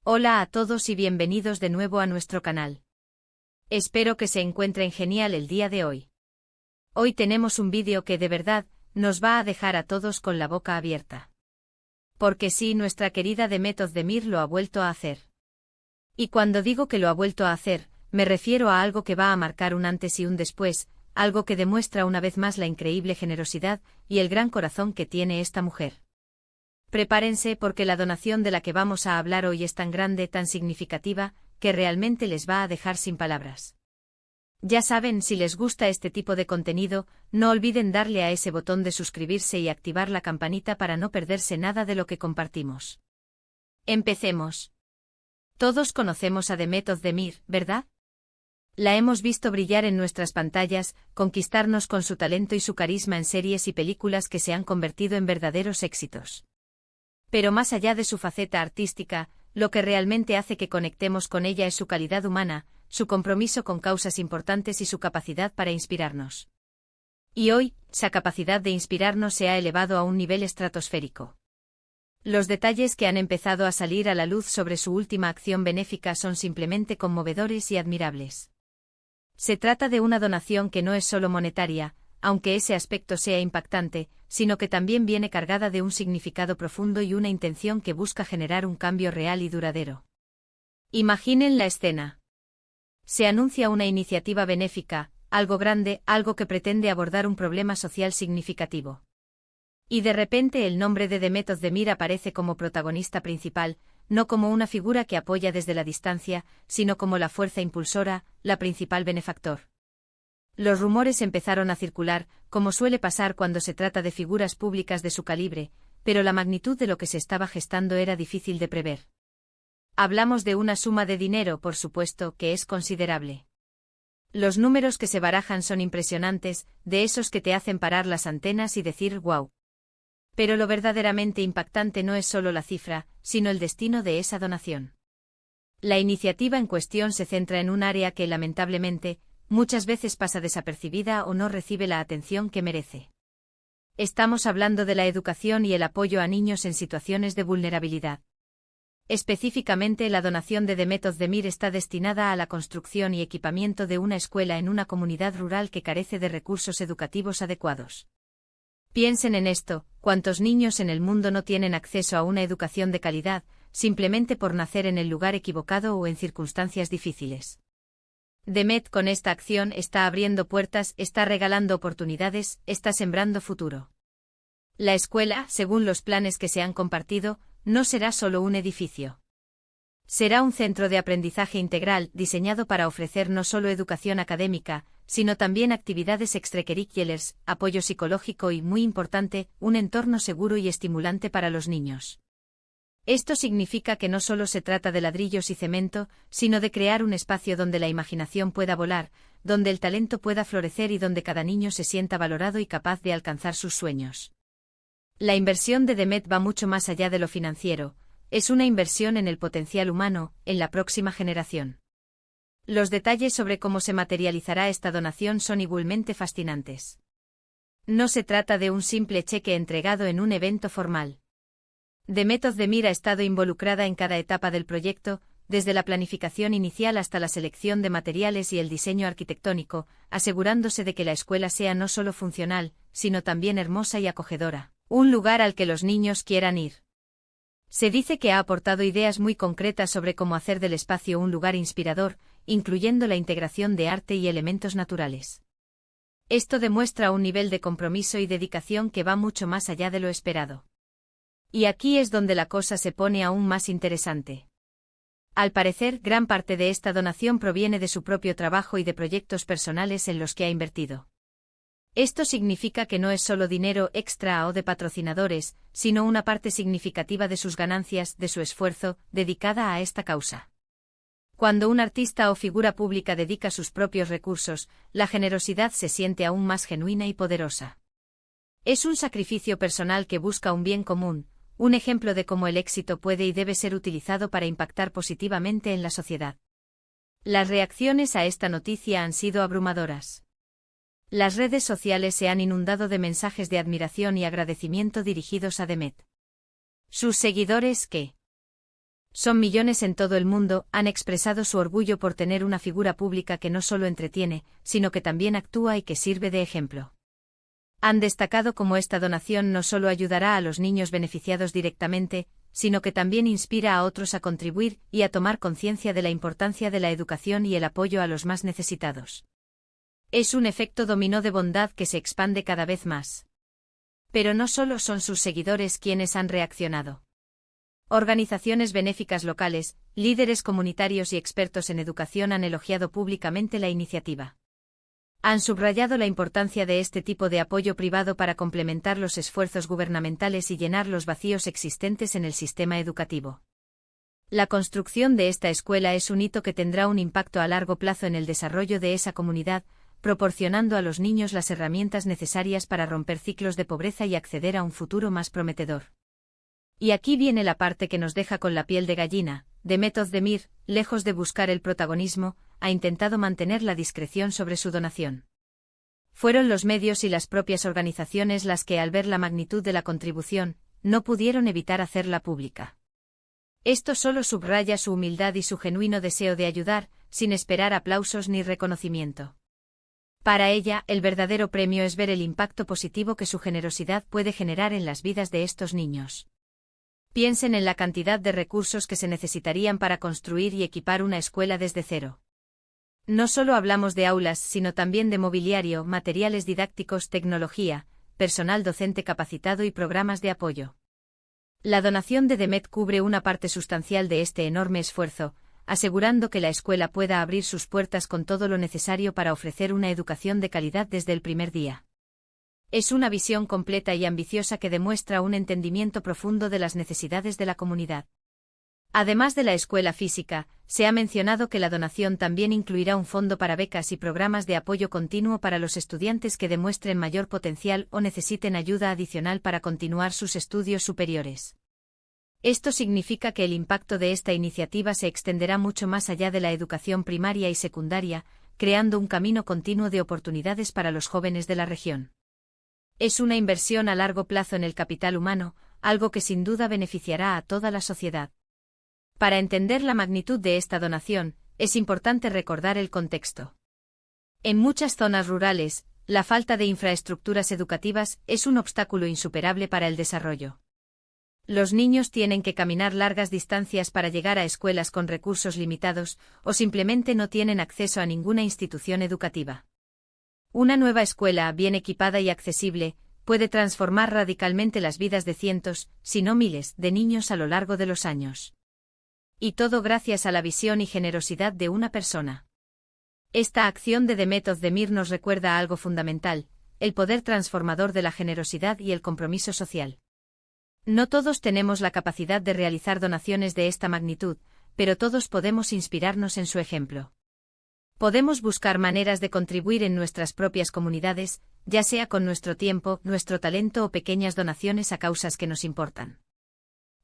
Hola a todos y bienvenidos de nuevo a nuestro canal. Espero que se encuentren genial el día de hoy. Hoy tenemos un vídeo que de verdad nos va a dejar a todos con la boca abierta. Porque sí, nuestra querida Demet Özdemir lo ha vuelto a hacer. Y cuando digo que lo ha vuelto a hacer, me refiero a algo que va a marcar un antes y un después, algo que demuestra una vez más la increíble generosidad y el gran corazón que tiene esta mujer. Prepárense porque la donación de la que vamos a hablar hoy es tan grande, tan significativa, que realmente les va a dejar sin palabras. Ya saben, si les gusta este tipo de contenido, no olviden darle a ese botón de suscribirse y activar la campanita para no perderse nada de lo que compartimos. Empecemos. Todos conocemos a Demet Özdemir, ¿verdad? La hemos visto brillar en nuestras pantallas, conquistarnos con su talento y su carisma en series y películas que se han convertido en verdaderos éxitos. Pero más allá de su faceta artística, lo que realmente hace que conectemos con ella es su calidad humana, su compromiso con causas importantes y su capacidad para inspirarnos. Y hoy, esa capacidad de inspirarnos se ha elevado a un nivel estratosférico. Los detalles que han empezado a salir a la luz sobre su última acción benéfica son simplemente conmovedores y admirables. Se trata de una donación que no es solo monetaria, aunque ese aspecto sea impactante, sino que también viene cargada de un significado profundo y una intención que busca generar un cambio real y duradero. Imaginen la escena. Se anuncia una iniciativa benéfica, algo grande, algo que pretende abordar un problema social significativo. Y de repente el nombre de Demet Özdemir aparece como protagonista principal, no como una figura que apoya desde la distancia, sino como la fuerza impulsora, la principal benefactor. Los rumores empezaron a circular, como suele pasar cuando se trata de figuras públicas de su calibre, pero la magnitud de lo que se estaba gestando era difícil de prever. Hablamos de una suma de dinero, por supuesto, que es considerable. Los números que se barajan son impresionantes, de esos que te hacen parar las antenas y decir «wow». Pero lo verdaderamente impactante no es solo la cifra, sino el destino de esa donación. La iniciativa en cuestión se centra en un área que, lamentablemente, muchas veces pasa desapercibida o no recibe la atención que merece. Estamos hablando de la educación y el apoyo a niños en situaciones de vulnerabilidad. Específicamente, la donación de Demet Özdemir está destinada a la construcción y equipamiento de una escuela en una comunidad rural que carece de recursos educativos adecuados. Piensen en esto: ¿cuántos niños en el mundo no tienen acceso a una educación de calidad, simplemente por nacer en el lugar equivocado o en circunstancias difíciles? Demet con esta acción está abriendo puertas, está regalando oportunidades, está sembrando futuro. La escuela, según los planes que se han compartido, no será solo un edificio. Será un centro de aprendizaje integral diseñado para ofrecer no solo educación académica, sino también actividades extracurriculares, apoyo psicológico y, muy importante, un entorno seguro y estimulante para los niños. Esto significa que no solo se trata de ladrillos y cemento, sino de crear un espacio donde la imaginación pueda volar, donde el talento pueda florecer y donde cada niño se sienta valorado y capaz de alcanzar sus sueños. La inversión de Demet va mucho más allá de lo financiero, es una inversión en el potencial humano, en la próxima generación. Los detalles sobre cómo se materializará esta donación son igualmente fascinantes. No se trata de un simple cheque entregado en un evento formal. Demet Özdemir ha estado involucrada en cada etapa del proyecto, desde la planificación inicial hasta la selección de materiales y el diseño arquitectónico, asegurándose de que la escuela sea no solo funcional, sino también hermosa y acogedora, un lugar al que los niños quieran ir. Se dice que ha aportado ideas muy concretas sobre cómo hacer del espacio un lugar inspirador, incluyendo la integración de arte y elementos naturales. Esto demuestra un nivel de compromiso y dedicación que va mucho más allá de lo esperado. Y aquí es donde la cosa se pone aún más interesante. Al parecer, gran parte de esta donación proviene de su propio trabajo y de proyectos personales en los que ha invertido. Esto significa que no es solo dinero extra o de patrocinadores, sino una parte significativa de sus ganancias, de su esfuerzo, dedicada a esta causa. Cuando un artista o figura pública dedica sus propios recursos, la generosidad se siente aún más genuina y poderosa. Es un sacrificio personal que busca un bien común, un ejemplo de cómo el éxito puede y debe ser utilizado para impactar positivamente en la sociedad. Las reacciones a esta noticia han sido abrumadoras. Las redes sociales se han inundado de mensajes de admiración y agradecimiento dirigidos a Demet. Sus seguidores, que Son millones en todo el mundo, han expresado su orgullo por tener una figura pública que no solo entretiene, sino que también actúa y que sirve de ejemplo. Han destacado cómo esta donación no solo ayudará a los niños beneficiados directamente, sino que también inspira a otros a contribuir y a tomar conciencia de la importancia de la educación y el apoyo a los más necesitados. Es un efecto dominó de bondad que se expande cada vez más. Pero no solo son sus seguidores quienes han reaccionado. Organizaciones benéficas locales, líderes comunitarios y expertos en educación han elogiado públicamente la iniciativa. Han subrayado la importancia de este tipo de apoyo privado para complementar los esfuerzos gubernamentales y llenar los vacíos existentes en el sistema educativo. La construcción de esta escuela es un hito que tendrá un impacto a largo plazo en el desarrollo de esa comunidad, proporcionando a los niños las herramientas necesarias para romper ciclos de pobreza y acceder a un futuro más prometedor. Y aquí viene la parte que nos deja con la piel de gallina. Demet Özdemir, lejos de buscar el protagonismo, ha intentado mantener la discreción sobre su donación. Fueron los medios y las propias organizaciones las que, al ver la magnitud de la contribución, no pudieron evitar hacerla pública. Esto solo subraya su humildad y su genuino deseo de ayudar, sin esperar aplausos ni reconocimiento. Para ella, el verdadero premio es ver el impacto positivo que su generosidad puede generar en las vidas de estos niños. Piensen en la cantidad de recursos que se necesitarían para construir y equipar una escuela desde cero. No solo hablamos de aulas, sino también de mobiliario, materiales didácticos, tecnología, personal docente capacitado y programas de apoyo. La donación de Demet cubre una parte sustancial de este enorme esfuerzo, asegurando que la escuela pueda abrir sus puertas con todo lo necesario para ofrecer una educación de calidad desde el primer día. Es una visión completa y ambiciosa que demuestra un entendimiento profundo de las necesidades de la comunidad. Además de la escuela física, se ha mencionado que la donación también incluirá un fondo para becas y programas de apoyo continuo para los estudiantes que demuestren mayor potencial o necesiten ayuda adicional para continuar sus estudios superiores. Esto significa que el impacto de esta iniciativa se extenderá mucho más allá de la educación primaria y secundaria, creando un camino continuo de oportunidades para los jóvenes de la región. Es una inversión a largo plazo en el capital humano, algo que sin duda beneficiará a toda la sociedad. Para entender la magnitud de esta donación, es importante recordar el contexto. En muchas zonas rurales, la falta de infraestructuras educativas es un obstáculo insuperable para el desarrollo. Los niños tienen que caminar largas distancias para llegar a escuelas con recursos limitados, o simplemente no tienen acceso a ninguna institución educativa. Una nueva escuela, bien equipada y accesible, puede transformar radicalmente las vidas de cientos, si no miles, de niños a lo largo de los años. Y todo gracias a la visión y generosidad de una persona. Esta acción de Demet Özdemir nos recuerda algo fundamental, el poder transformador de la generosidad y el compromiso social. No todos tenemos la capacidad de realizar donaciones de esta magnitud, pero todos podemos inspirarnos en su ejemplo. Podemos buscar maneras de contribuir en nuestras propias comunidades, ya sea con nuestro tiempo, nuestro talento o pequeñas donaciones a causas que nos importan.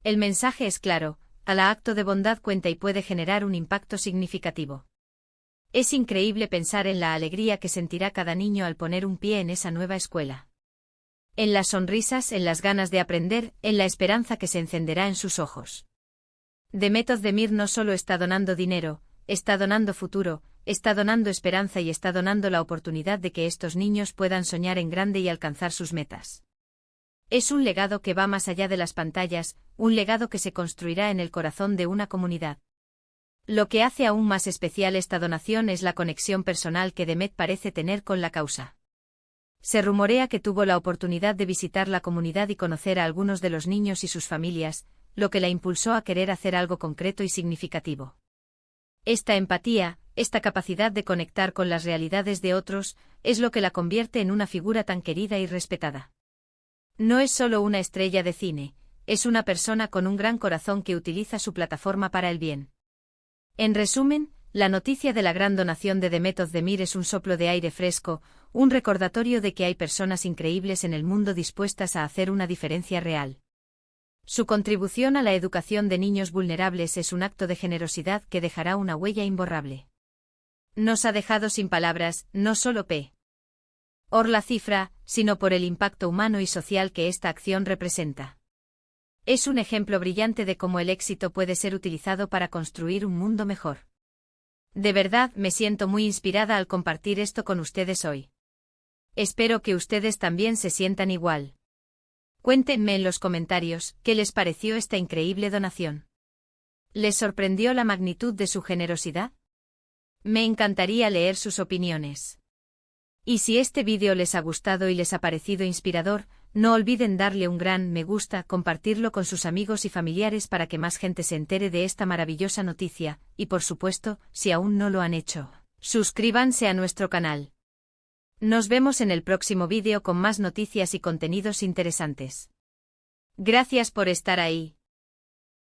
El mensaje es claro, cada acto de bondad cuenta y puede generar un impacto significativo. Es increíble pensar en la alegría que sentirá cada niño al poner un pie en esa nueva escuela. En las sonrisas, en las ganas de aprender, en la esperanza que se encenderá en sus ojos. Demet Özdemir no solo está donando dinero, está donando futuro, está donando esperanza y está donando la oportunidad de que estos niños puedan soñar en grande y alcanzar sus metas. Es un legado que va más allá de las pantallas, un legado que se construirá en el corazón de una comunidad. Lo que hace aún más especial esta donación es la conexión personal que Demet parece tener con la causa. Se rumorea que tuvo la oportunidad de visitar la comunidad y conocer a algunos de los niños y sus familias, lo que la impulsó a querer hacer algo concreto y significativo. Esta empatía, esta capacidad de conectar con las realidades de otros, es lo que la convierte en una figura tan querida y respetada. No es solo una estrella de cine, es una persona con un gran corazón que utiliza su plataforma para el bien. En resumen, la noticia de la gran donación de Demet Özdemir es un soplo de aire fresco, un recordatorio de que hay personas increíbles en el mundo dispuestas a hacer una diferencia real. Su contribución a la educación de niños vulnerables es un acto de generosidad que dejará una huella imborrable. Nos ha dejado sin palabras, no solo por la cifra, sino por el impacto humano y social que esta acción representa. Es un ejemplo brillante de cómo el éxito puede ser utilizado para construir un mundo mejor. De verdad me siento muy inspirada al compartir esto con ustedes hoy. Espero que ustedes también se sientan igual. Cuéntenme en los comentarios qué les pareció esta increíble donación. ¿Les sorprendió la magnitud de su generosidad? Me encantaría leer sus opiniones. Y si este vídeo les ha gustado y les ha parecido inspirador, no olviden darle un gran me gusta, compartirlo con sus amigos y familiares para que más gente se entere de esta maravillosa noticia, y por supuesto, si aún no lo han hecho, suscríbanse a nuestro canal. Nos vemos en el próximo vídeo con más noticias y contenidos interesantes. Gracias por estar ahí.